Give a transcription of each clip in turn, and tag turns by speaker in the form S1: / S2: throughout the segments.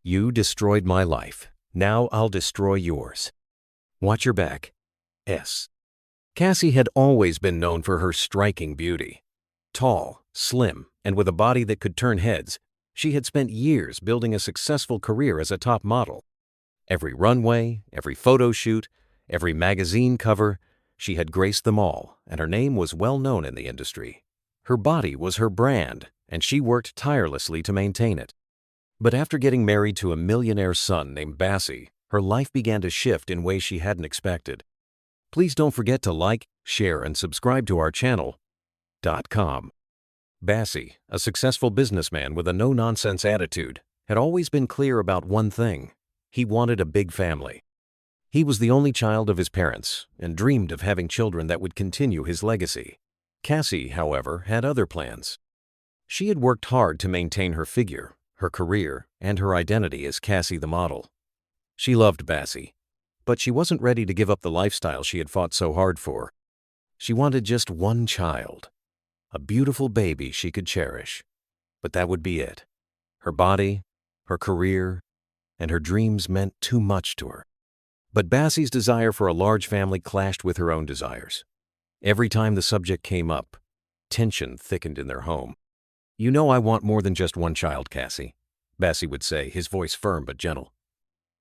S1: You destroyed my life. Now I'll destroy yours. Watch your back. S. Kassy had always been known for her striking beauty. Tall, slim, and with a body that could turn heads, she had spent years building a successful career as a top model. Every runway, every photo shoot, every magazine cover, she had graced them all, and her name was well known in the industry. Her body was her brand, and she worked tirelessly to maintain it. But after getting married to a millionaire son named Kassy, her life began to shift in ways she hadn't expected. Please don't forget to like, share, and subscribe to our channel. Kassy, a successful businessman with a no-nonsense attitude, had always been clear about one thing. He wanted a big family. He was the only child of his parents and dreamed of having children that would continue his legacy. Kassy, however, had other plans. She had worked hard to maintain her figure, her career, and her identity as Kassy the model. She loved Kassy, but she wasn't ready to give up the lifestyle she had fought so hard for. She wanted just one child, a beautiful baby she could cherish. But that would be it. Her body, her career, and her dreams meant too much to her. But Kassy's desire for a large family clashed with her own desires. Every time the subject came up, tension thickened in their home. "You know I want more than just one child, Kassy," Kassy would say, his voice firm but gentle.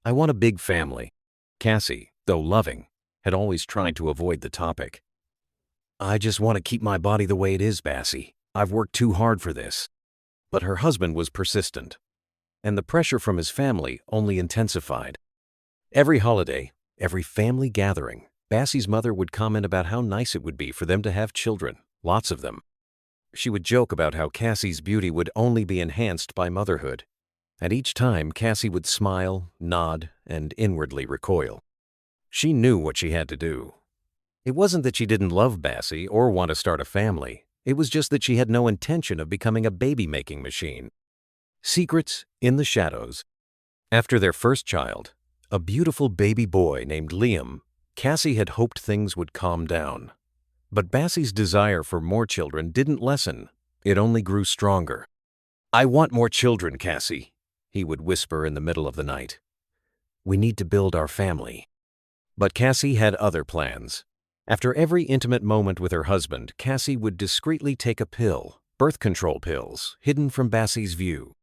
S1: "I want a big family." Kassy, though loving, had always tried to avoid the topic. "I just want to keep my body the way it is, Kassy. I've worked too hard for this." But her husband was persistent, and the pressure from his family only intensified. Every holiday, every family gathering, Kassy's mother would comment about how nice it would be for them to have children, lots of them. She would joke about how Kassy's beauty would only be enhanced by motherhood. And each time, Kassy would smile, nod, and inwardly recoil. She knew what she had to do. It wasn't that she didn't love Kassy or want to start a family. It was just that she had no intention of becoming a baby-making machine. Secrets in the shadows. After their first child, a beautiful baby boy named Liam, Kassy had hoped things would calm down. But Kassy's desire for more children didn't lessen. It only grew stronger. "I want more children, Kassy," he would whisper in the middle of the night. "We need to build our family." But Kassy had other plans. After every intimate moment with her husband, Kassy would discreetly take a pill, birth control pills, hidden from Kassy's view.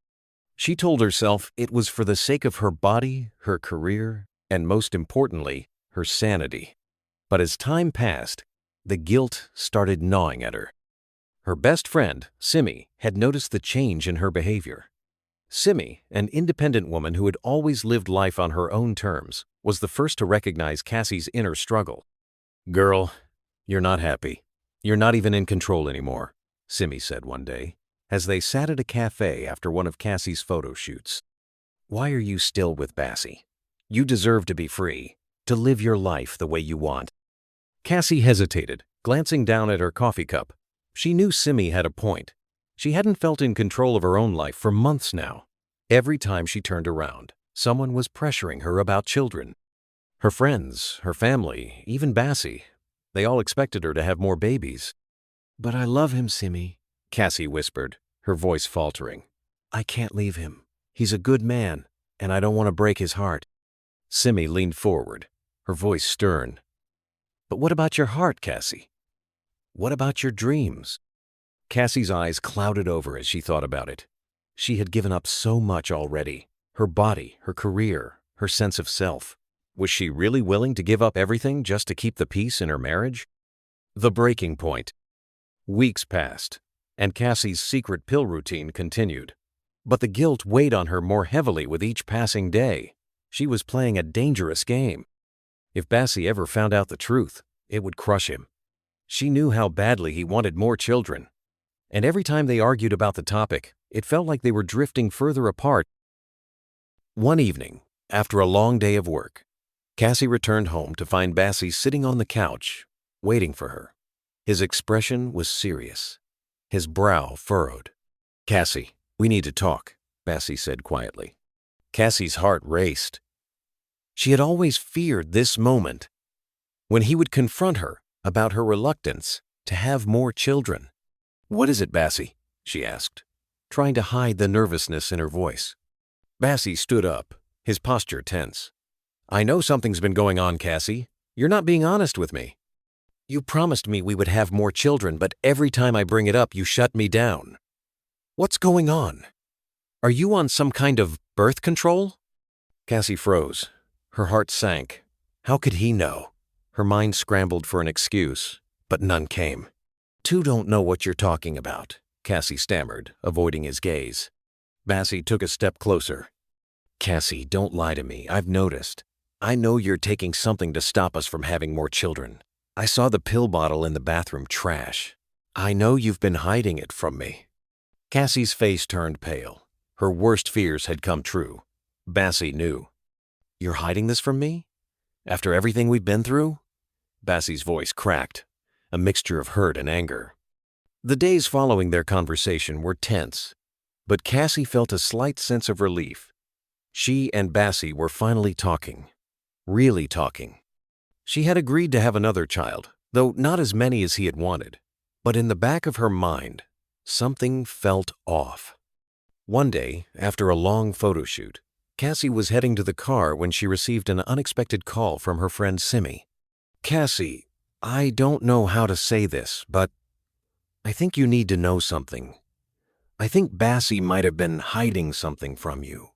S1: She told herself it was for the sake of her body, her career, and most importantly, her sanity. But as time passed, the guilt started gnawing at her. Her best friend, Simi, had noticed the change in her behavior. Simi, an independent woman who had always lived life on her own terms, was the first to recognize Kassy's inner struggle. "Girl, you're not happy. You're not even in control anymore," Simi said one day, as they sat at a cafe after one of Kassy's photo shoots. "Why are you still with Kassy? You deserve to be free, to live your life the way you want." Kassy hesitated, glancing down at her coffee cup. She knew Simi had a point. She hadn't felt in control of her own life for months now. Every time she turned around, someone was pressuring her about children. Her friends, her family, even Kassy. They all expected her to have more babies. "But I love him, Simi," Kassy whispered, her voice faltering. "I can't leave him. He's a good man, and I don't want to break his heart." Simi leaned forward, her voice stern. "But what about your heart, Kassy? What about your dreams?" Kassy's eyes clouded over as she thought about it. She had given up so much already. Her body, her career, her sense of self. Was she really willing to give up everything just to keep the peace in her marriage? The breaking point. Weeks passed, and Kassy's secret pill routine continued. But the guilt weighed on her more heavily with each passing day. She was playing a dangerous game. If Kassy ever found out the truth, it would crush him. She knew how badly he wanted more children. And every time they argued about the topic, it felt like they were drifting further apart. One evening, after a long day of work, Kassy returned home to find Kassy sitting on the couch, waiting for her. His expression was serious, his brow furrowed. "Kassy, we need to talk," Kassy said quietly. Kassy's heart raced. She had always feared this moment, when he would confront her about her reluctance to have more children. "What is it, Kassy?" she asked, trying to hide the nervousness in her voice. Bassy stood up, his posture tense. I know something's been going on, Kassy. You're not being honest with me. You promised me we would have more children, but every time I bring it up, you shut me down. What's going on? Are you on some kind of birth control? Kassy froze. Her heart sank. How could he know? Her mind scrambled for an excuse, but none came. You don't know what you're talking about, Kassy stammered, avoiding his gaze. Bassy took a step closer. Kassy, don't lie to me. I've noticed. I know you're taking something to stop us from having more children. I saw the pill bottle in the bathroom trash. I know you've been hiding it from me. Kassy's face turned pale. Her worst fears had come true. Bassy knew. You're hiding this from me? After everything we've been through? Bassy's voice cracked, a mixture of hurt and anger. The days following their conversation were tense, but Kassy felt a slight sense of relief. She and Bassy were finally talking. Really talking. She had agreed to have another child, though not as many as he had wanted. But in the back of her mind, something felt off. One day, after a long photo shoot, Kassy was heading to the car when she received an unexpected call from her friend Simi. Kassy, I don't know how to say this, but I think you need to know something. I think Bassy might have been hiding something from you.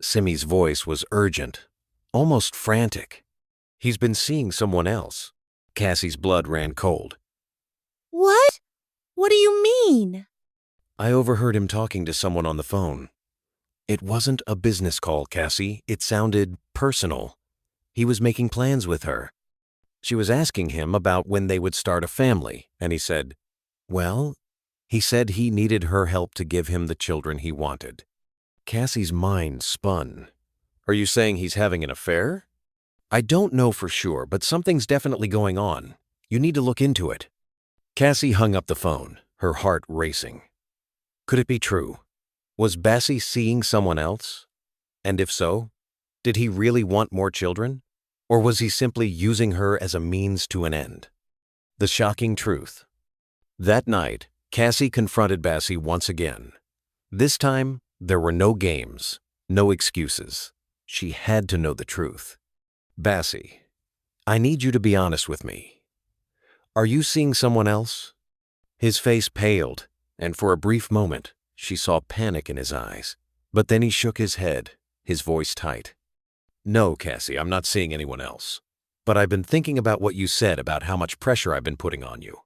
S1: Simi's voice was urgent, almost frantic. He's been seeing someone else. Kassy's blood ran cold.
S2: What? What do you mean?
S1: I overheard him talking to someone on the phone. It wasn't a business call, Kassy. It sounded personal. He was making plans with her. She was asking him about when they would start a family, and he said, well, he said he needed her help to give him the children he wanted. Kassy's mind spun. Are you saying he's having an affair? I don't know for sure, but something's definitely going on. You need to look into it. Kassy hung up the phone, her heart racing. Could it be true? Was Bassy seeing someone else? And if so, did he really want more children? Or was he simply using her as a means to an end? The shocking truth. That night, Kassy confronted Bassy once again. This time, there were no games, no excuses. She had to know the truth. Bassy, I need you to be honest with me. Are you seeing someone else? His face paled, and for a brief moment, she saw panic in his eyes. But then he shook his head, his voice tight. No, Kassy, I'm not seeing anyone else. But I've been thinking about what you said about how much pressure I've been putting on you.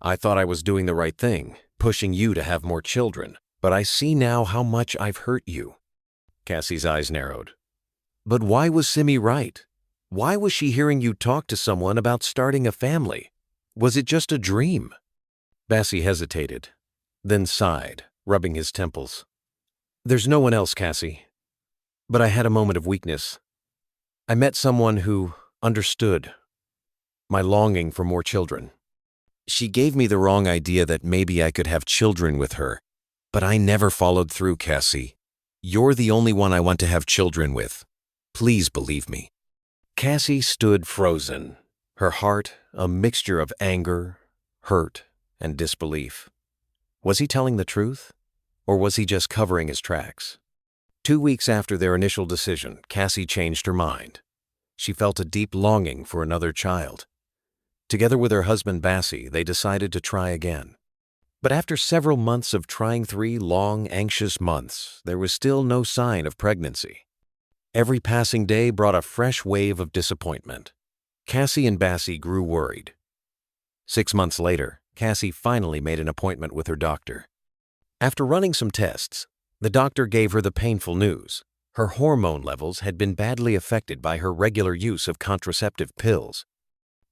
S1: I thought I was doing the right thing, pushing you to have more children, but I see now how much I've hurt you. Kassy's eyes narrowed. But why was Simi right? Why was she hearing you talk to someone about starting a family? Was it just a dream? Bassy hesitated, then sighed, rubbing his temples. There's no one else, Kassy. But I had a moment of weakness. I met someone who understood my longing for more children. She gave me the wrong idea that maybe I could have children with her, but I never followed through, Kassy. You're the only one I want to have children with. Please believe me. Kassy stood frozen, her heart a mixture of anger, hurt, and disbelief. Was he telling the truth, or was he just covering his tracks? 2 weeks after their initial decision, Kassy changed her mind. She felt a deep longing for another child. Together with her husband Bassy, they decided to try again. But after several months of trying 3 long, anxious months, there was still no sign of pregnancy. Every passing day brought a fresh wave of disappointment. Kassy and Bassy grew worried. 6 months later, Kassy finally made an appointment with her doctor. After running some tests, the doctor gave her the painful news. Her hormone levels had been badly affected by her regular use of contraceptive pills.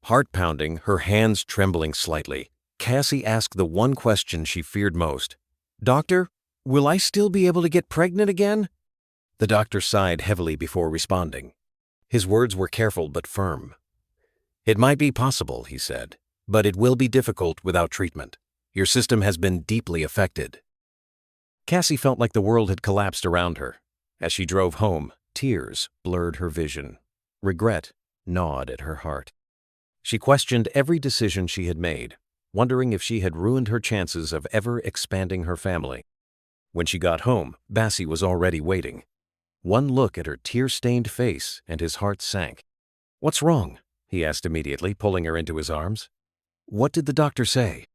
S1: Heart pounding, her hands trembling slightly, Kassy asked the one question she feared most. Doctor, will I still be able to get pregnant again? The doctor sighed heavily before responding. His words were careful but firm. It might be possible, he said, but it will be difficult without treatment. Your system has been deeply affected. Kassy felt like the world had collapsed around her. As she drove home, tears blurred her vision. Regret gnawed at her heart. She questioned every decision she had made, wondering if she had ruined her chances of ever expanding her family. When she got home, Bassy was already waiting. One look at her tear-stained face and his heart sank. "What's wrong?" he asked immediately, pulling her into his arms. "What did the doctor say?"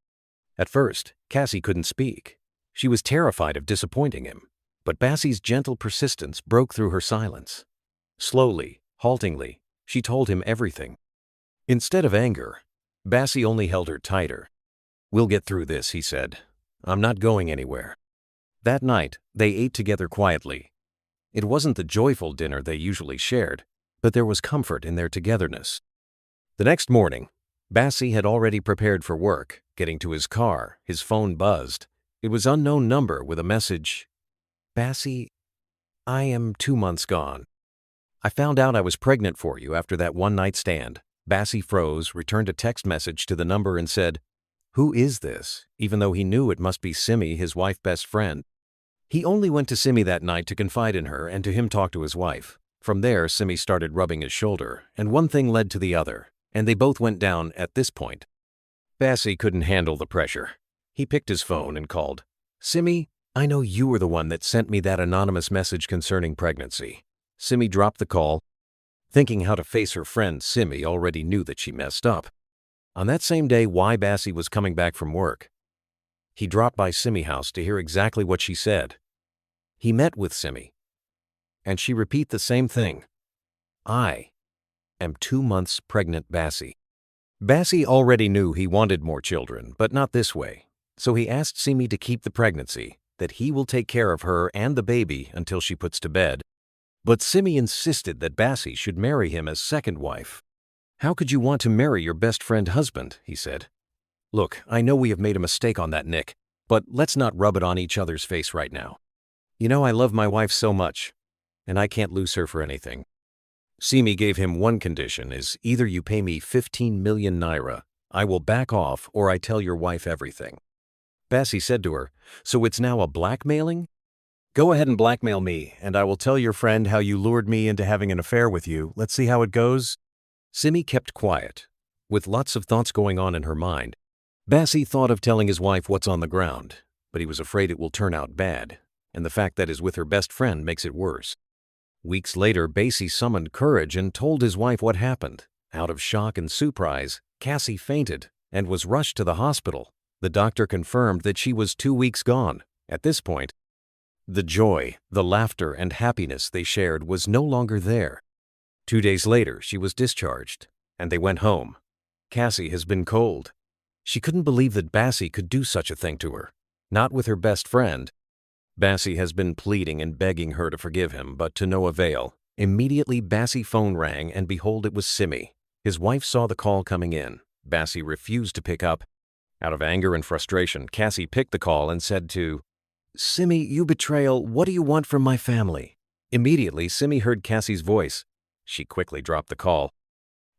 S1: At first, Kassy couldn't speak. She was terrified of disappointing him, but Bassy's gentle persistence broke through her silence. Slowly, haltingly, she told him everything. Instead of anger, Bassy only held her tighter. "We'll get through this," he said. "I'm not going anywhere." That night, they ate together quietly. It wasn't the joyful dinner they usually shared, but there was comfort in their togetherness. The next morning, Bassy had already prepared for work. Getting to his car, his phone buzzed. It was an unknown number with a message. "Bassy, I am 2 months gone. I found out I was pregnant for you after that one-night stand." Bassy froze, returned a text message to the number and said, "Who is this?" even though he knew it must be Simi, his wife's best friend. He only went to Simi that night to confide in her and to him talk to his wife. From there, Simi started rubbing his shoulder, and one thing led to the other, and they both went down at this point. Bassy couldn't handle the pressure. He picked his phone and called. "Simi, I know you were the one that sent me that anonymous message concerning pregnancy." Simi dropped the call. Thinking how to face her friend, Simi already knew that she messed up. On that same day, while Bassy was coming back from work, he dropped by Simi's house to hear exactly what she said. He met with Simi, and she repeated the same thing. "I am 2 months pregnant, Bassy." Bassy already knew he wanted more children, but not this way. So he asked Simi to keep the pregnancy, that he will take care of her and the baby until she puts to bed. But Simi insisted that Bassy should marry him as second wife. "How could you want to marry your best friend husband?" he said. "Look, I know we have made a mistake on that, Nick, but let's not rub it on each other's face right now. You know I love my wife so much, and I can't lose her for anything." Simi gave him one condition: is either you pay me 15 million naira, I will back off, or I tell your wife everything. Bassy said to her, "So it's now a blackmailing? Go ahead and blackmail me, and I will tell your friend how you lured me into having an affair with you. Let's see how it goes." Simi kept quiet, with lots of thoughts going on in her mind. Bassy thought of telling his wife what's on the ground, but he was afraid it will turn out bad, and the fact that is with her best friend makes it worse. Weeks later, Bassy summoned courage and told his wife what happened. Out of shock and surprise, Kassy fainted and was rushed to the hospital. The doctor confirmed that she was 2 weeks gone. At this point, the joy, the laughter, and happiness they shared was no longer there. 2 days later, she was discharged, and they went home. Kassy has been cold. She couldn't believe that Bassy could do such a thing to her, not with her best friend. Bassy has been pleading and begging her to forgive him, but to no avail. Immediately, Bassy's phone rang, and behold, it was Simi. His wife saw the call coming in. Bassy refused to pick up. Out of anger and frustration, Kassy picked the call and said to Simi, "You betrayal, what do you want from my family?" Immediately, Simi heard Kassy's voice. She quickly dropped the call.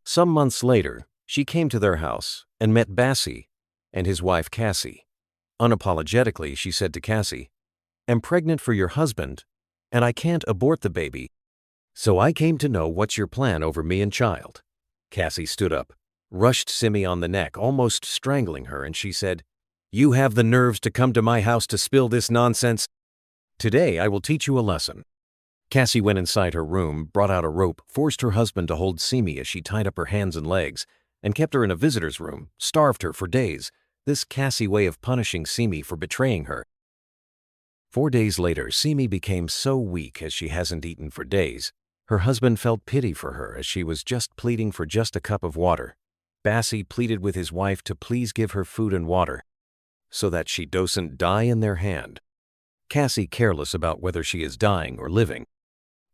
S1: Some months later, she came to their house and met Bassy and his wife Kassy. Unapologetically, she said to Kassy, "I'm pregnant for your husband, and I can't abort the baby. So I came to know what's your plan over me and child." Kassy stood up, rushed Simi on the neck, almost strangling her, and she said, "You have the nerves to come to my house to spill this nonsense? Today I will teach you a lesson." Kassy went inside her room, brought out a rope, forced her husband to hold Simi as she tied up her hands and legs, and kept her in a visitor's room, starved her for days. This Kassy way of punishing Simi for betraying her. 4 days later, Simi became so weak as she hasn't eaten for days. Her husband felt pity for her as she was just pleading for just a cup of water. Bassy pleaded with his wife to please give her food and water, so that she doesn't die in their hand. Kassy careless about whether she is dying or living.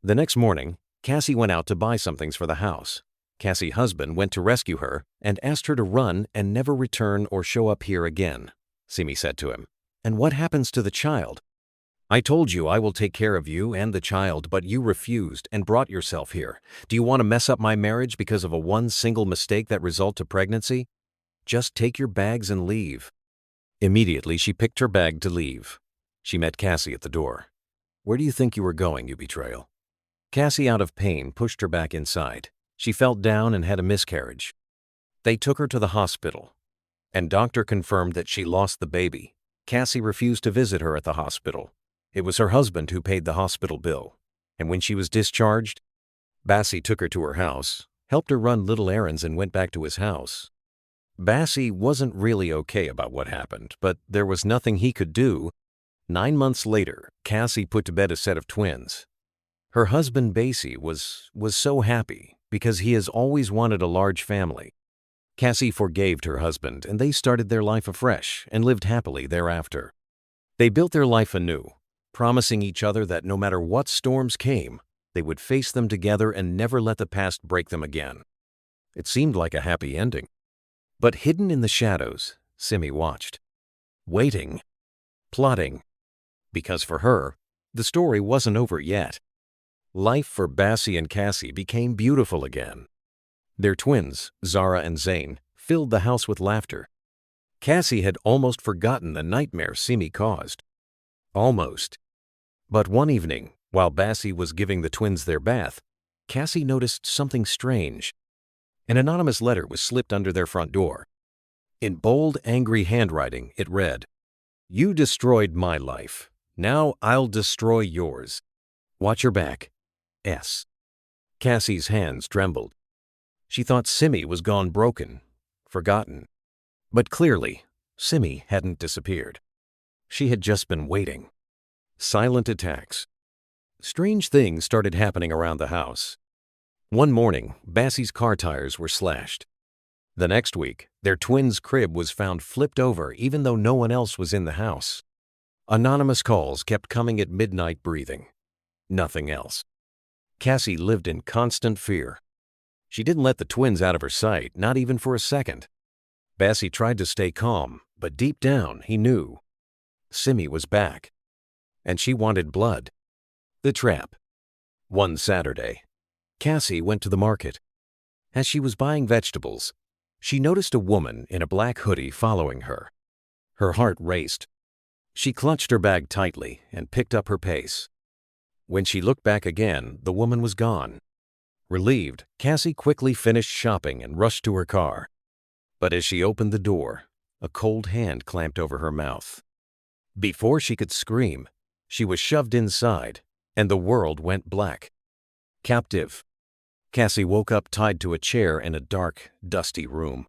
S1: The next morning, Kassy went out to buy some things for the house. Kassy's husband went to rescue her and asked her to run and never return or show up here again. Simi said to him, "And what happens to the child? I told you I will take care of you and the child, but you refused and brought yourself here. Do you want to mess up my marriage because of a one single mistake that result to pregnancy? Just take your bags and leave." Immediately, she picked her bag to leave. She met Kassy at the door. "Where do you think you were going, you betrayal?" Kassy, out of pain, pushed her back inside. She felt down and had a miscarriage. They took her to the hospital, and doctor confirmed that she lost the baby. Kassy refused to visit her at the hospital. It was her husband who paid the hospital bill. And when she was discharged, Bassy took her to her house, helped her run little errands, and went back to his house. Bassy wasn't really okay about what happened, but there was nothing he could do. 9 months later, Kassy put to bed a set of twins. Her husband Bassy was so happy because he has always wanted a large family. Kassy forgave her husband, and they started their life afresh and lived happily thereafter. They built their life anew, promising each other that no matter what storms came, they would face them together and never let the past break them again. It seemed like a happy ending. But hidden in the shadows, Simi watched, waiting, plotting, because for her, the story wasn't over yet. Life for Bassy and Kassy became beautiful again. Their twins, Zara and Zayn, filled the house with laughter. Kassy had almost forgotten the nightmare Simi caused. Almost. But one evening, while Bassy was giving the twins their bath, Kassy noticed something strange. An anonymous letter was slipped under their front door. In bold, angry handwriting, it read, "You destroyed my life. Now I'll destroy yours. Watch your back. S." Kassy's hands trembled. She thought Simi was gone broken, forgotten. But clearly, Simi hadn't disappeared. She had just been waiting. Silent attacks. Strange things started happening around the house. One morning, Bassy's car tires were slashed. The next week, their twins' crib was found flipped over even though no one else was in the house. Anonymous calls kept coming at midnight, breathing. Nothing else. Kassy lived in constant fear. She didn't let the twins out of her sight, not even for a second. Bassy tried to stay calm, but deep down he knew. Simi was back. And she wanted blood. The trap. One Saturday, Kassy went to the market. As she was buying vegetables, she noticed a woman in a black hoodie following her. Her heart raced. She clutched her bag tightly and picked up her pace. When she looked back again, the woman was gone. Relieved, Kassy quickly finished shopping and rushed to her car. But as she opened the door, a cold hand clamped over her mouth. Before she could scream, she was shoved inside, and the world went black. Captive. Kassy woke up tied to a chair in a dark, dusty room.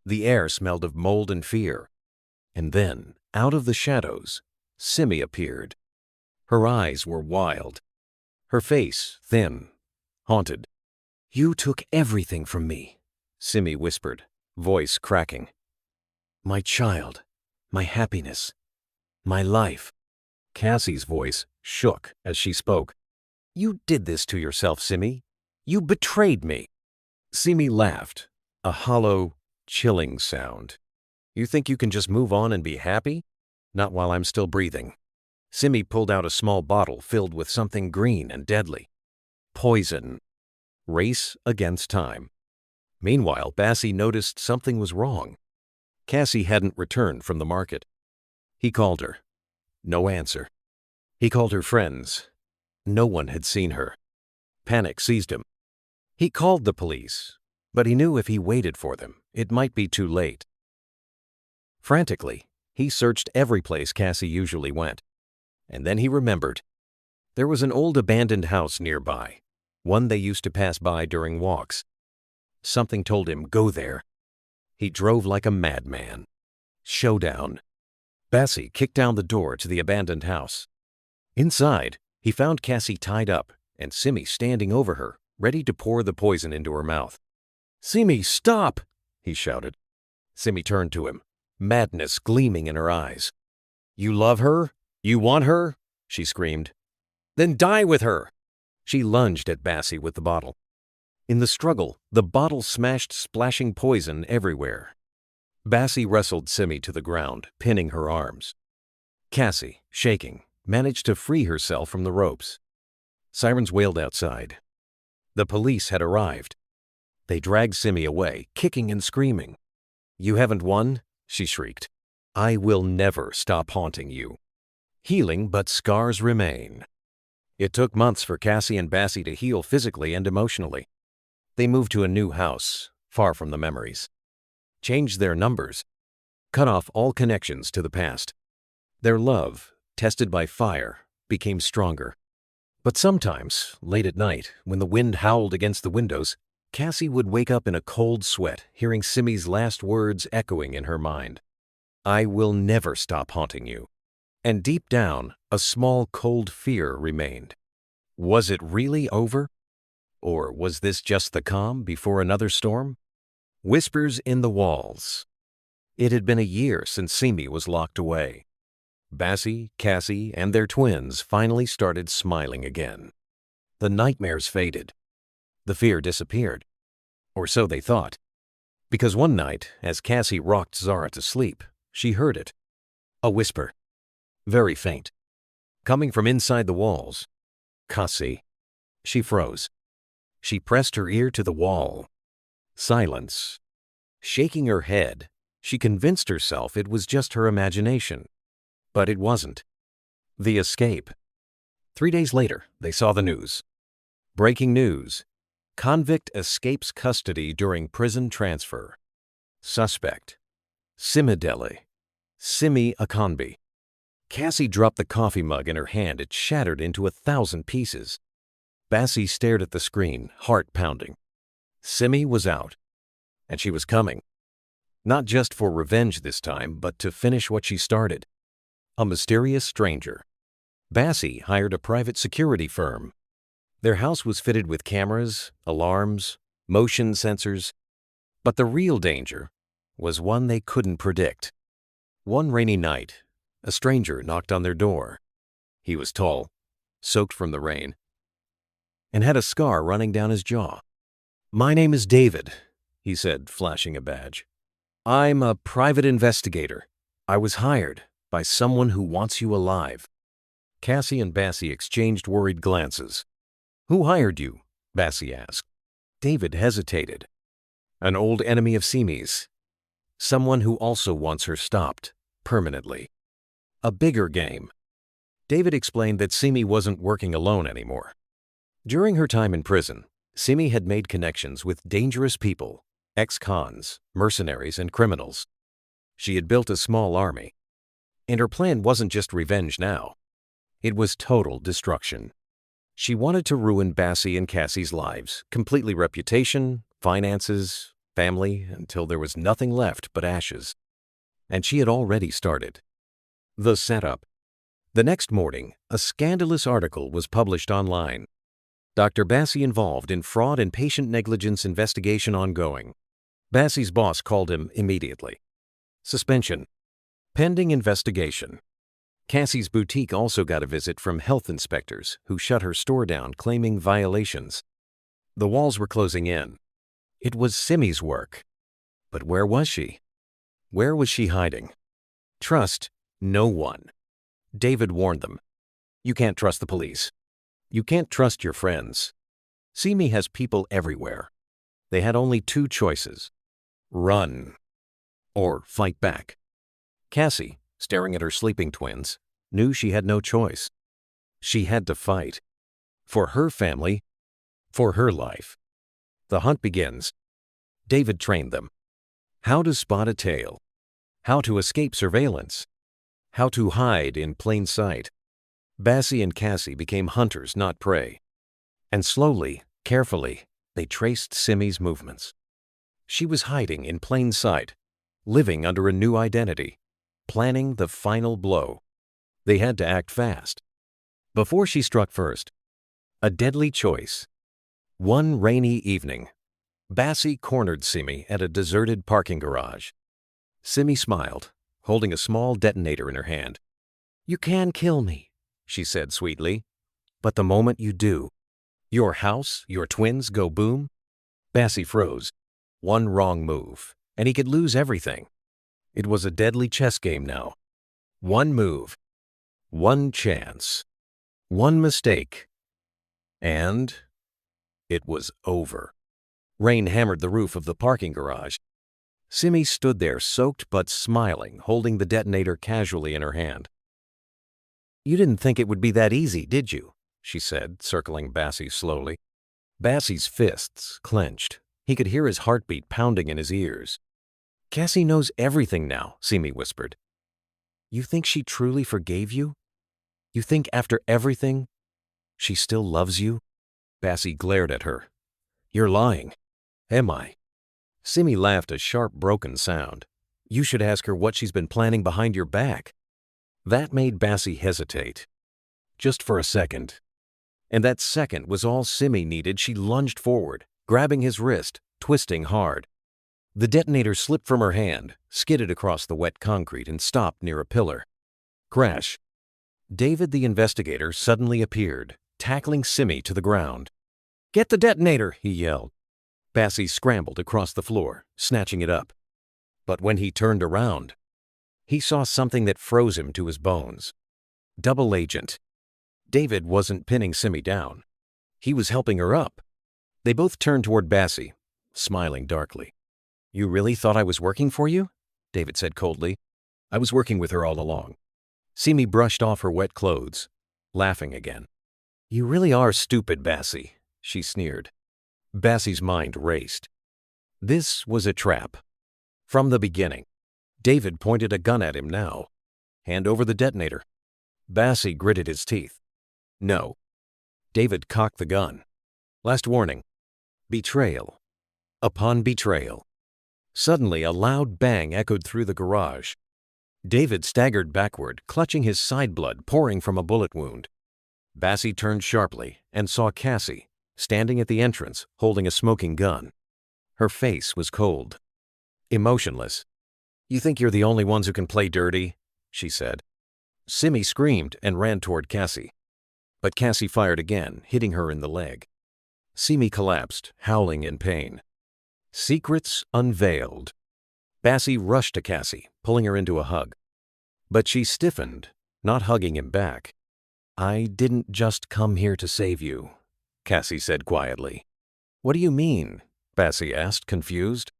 S1: The air smelled of mold and fear. And then, out of the shadows, Simi appeared. Her eyes were wild. Her face thin, haunted. "You took everything from me," Simi whispered, voice cracking. "My child, my happiness, my life." Kassy's voice shook as she spoke. "You did this to yourself, Simi. You betrayed me." Simi laughed, a hollow, chilling sound. "You think you can just move on and be happy? Not while I'm still breathing." Simi pulled out a small bottle filled with something green and deadly. Poison. Race against time. Meanwhile, Bassy noticed something was wrong. Kassy hadn't returned from the market. He called her. No answer. He called her friends. No one had seen her. Panic seized him. He called the police, but he knew if he waited for them, it might be too late. Frantically, he searched every place Kassy usually went. And then he remembered. There was an old abandoned house nearby, one they used to pass by during walks. Something told him, go there. He drove like a madman. Showdown. Bassy kicked down the door to the abandoned house. Inside, he found Kassy tied up and Simi standing over her, ready to pour the poison into her mouth. "Simi, stop!" he shouted. Simi turned to him, madness gleaming in her eyes. "You love her? You want her?" she screamed. "Then die with her!" She lunged at Bassy with the bottle. In the struggle, the bottle smashed, splashing poison everywhere. Bassy wrestled Simi to the ground, pinning her arms. Kassy, shaking, managed to free herself from the ropes. Sirens wailed outside. The police had arrived. They dragged Simi away, kicking and screaming. "You haven't won," she shrieked. "I will never stop haunting you." Healing, but scars remain. It took months for Kassy and Bassy to heal physically and emotionally. They moved to a new house, far from the memories. Changed their numbers. Cut off all connections to the past. Their love, tested by fire, became stronger. But sometimes, late at night, when the wind howled against the windows, Kassy would wake up in a cold sweat, hearing Simi's last words echoing in her mind. "I will never stop haunting you." And deep down, a small cold fear remained. Was it really over? Or was this just the calm before another storm? Whispers in the walls. It had been a year since Simi was locked away. Bassy, Kassy, and their twins finally started smiling again. The nightmares faded. The fear disappeared. Or so they thought. Because one night, as Kassy rocked Zara to sleep, she heard it. A whisper. Very faint. Coming from inside the walls. "Kassy." She froze. She pressed her ear to the wall. Silence. Shaking her head, she convinced herself it was just her imagination. But it wasn't. The escape. 3 days later, they saw the news. Breaking news. Convict escapes custody during prison transfer. Suspect. Simidele. Simi Akanbi. Kassy dropped the coffee mug in her hand. It shattered into 1,000 pieces. Bassy stared at the screen, heart pounding. Simi was out. And she was coming. Not just for revenge this time, but to finish what she started. A mysterious stranger. Bassy hired a private security firm. Their house was fitted with cameras, alarms, motion sensors. But the real danger was one they couldn't predict. One rainy night, a stranger knocked on their door. He was tall, soaked from the rain, and had a scar running down his jaw. "My name is David," he said, flashing a badge. "I'm a private investigator. I was hired by someone who wants you alive." Kassy and Bassy exchanged worried glances. "Who hired you?" Bassy asked. David hesitated. "An old enemy of Simi's. Someone who also wants her stopped, permanently. A bigger game." David explained that Simi wasn't working alone anymore. During her time in prison, Simi had made connections with dangerous people, ex-cons, mercenaries, and criminals. She had built a small army. And her plan wasn't just revenge now. It was total destruction. She wanted to ruin Bassy and Kassy's lives, completely reputation, finances, family, until there was nothing left but ashes. And she had already started. The setup. The next morning, a scandalous article was published online. Dr. Bassy involved in fraud and patient negligence investigation ongoing. Bassy's boss called him immediately. Suspension. Pending investigation. Kassy's boutique also got a visit from health inspectors who shut her store down claiming violations. The walls were closing in. It was Simi's work. But where was she? Where was she hiding? Trust no one. David warned them. You can't trust the police. You can't trust your friends. Simi has people everywhere. They had only 2 choices. Run. Or fight back. Kassy, staring at her sleeping twins, knew she had no choice. She had to fight. For her family. For her life. The hunt begins. David trained them. How to spot a tail. How to escape surveillance. How to hide in plain sight. Bassy and Kassy became hunters, not prey. And slowly, carefully, they traced Simi's movements. She was hiding in plain sight, living under a new identity, planning the final blow. They had to act fast. Before she struck first, a deadly choice. One rainy evening, Bassy cornered Simi at a deserted parking garage. Simi smiled, holding a small detonator in her hand. "You can kill me," she said sweetly, "but the moment you do, your house, your twins go boom." Bassy froze. One wrong move, and he could lose everything. It was a deadly chess game now. One move, one chance, one mistake, and it was over. Rain hammered the roof of the parking garage. Simi stood there soaked but smiling, holding the detonator casually in her hand. "You didn't think it would be that easy, did you?" she said, circling Bassy slowly. Bassy's fists clenched. He could hear his heartbeat pounding in his ears. "Kassy knows everything now," Simi whispered. "You think she truly forgave you? You think after everything?" She still loves you? Bassy glared at her. You're lying. Am I? Simi laughed a sharp, broken sound. You should ask her what she's been planning behind your back. That made Bassy hesitate. Just for a second. And that second was all Simi needed. She lunged forward, grabbing his wrist, twisting hard. The detonator slipped from her hand, skidded across the wet concrete, and stopped near a pillar. Crash. David the investigator suddenly appeared, tackling Simi to the ground. Get the detonator, he yelled. Bassy scrambled across the floor, snatching it up. But when he turned around, he saw something that froze him to his bones. Double agent. David wasn't pinning Simi down. He was helping her up. They both turned toward Bassy, smiling darkly. You really thought I was working for you? David said coldly. I was working with her all along. Simi brushed off her wet clothes, laughing again. You really are stupid, Bassy, she sneered. Bassy's mind raced. This was a trap. From the beginning. David pointed a gun at him now. Hand over the detonator. Bassy gritted his teeth. No. David cocked the gun. Last warning. Betrayal. Upon betrayal. Suddenly, a loud bang echoed through the garage. David staggered backward, clutching his side blood pouring from a bullet wound. Bassy turned sharply and saw Kassy, standing at the entrance, holding a smoking gun. Her face was cold. Emotionless. You think you're the only ones who can play dirty? She said. Simi screamed and ran toward Kassy. But Kassy fired again, hitting her in the leg. Simi collapsed, howling in pain. Secrets unveiled. Bassy rushed to Kassy, pulling her into a hug. But she stiffened, not hugging him back. I didn't just come here to save you, Kassy said quietly. What do you mean? Bassy asked, confused.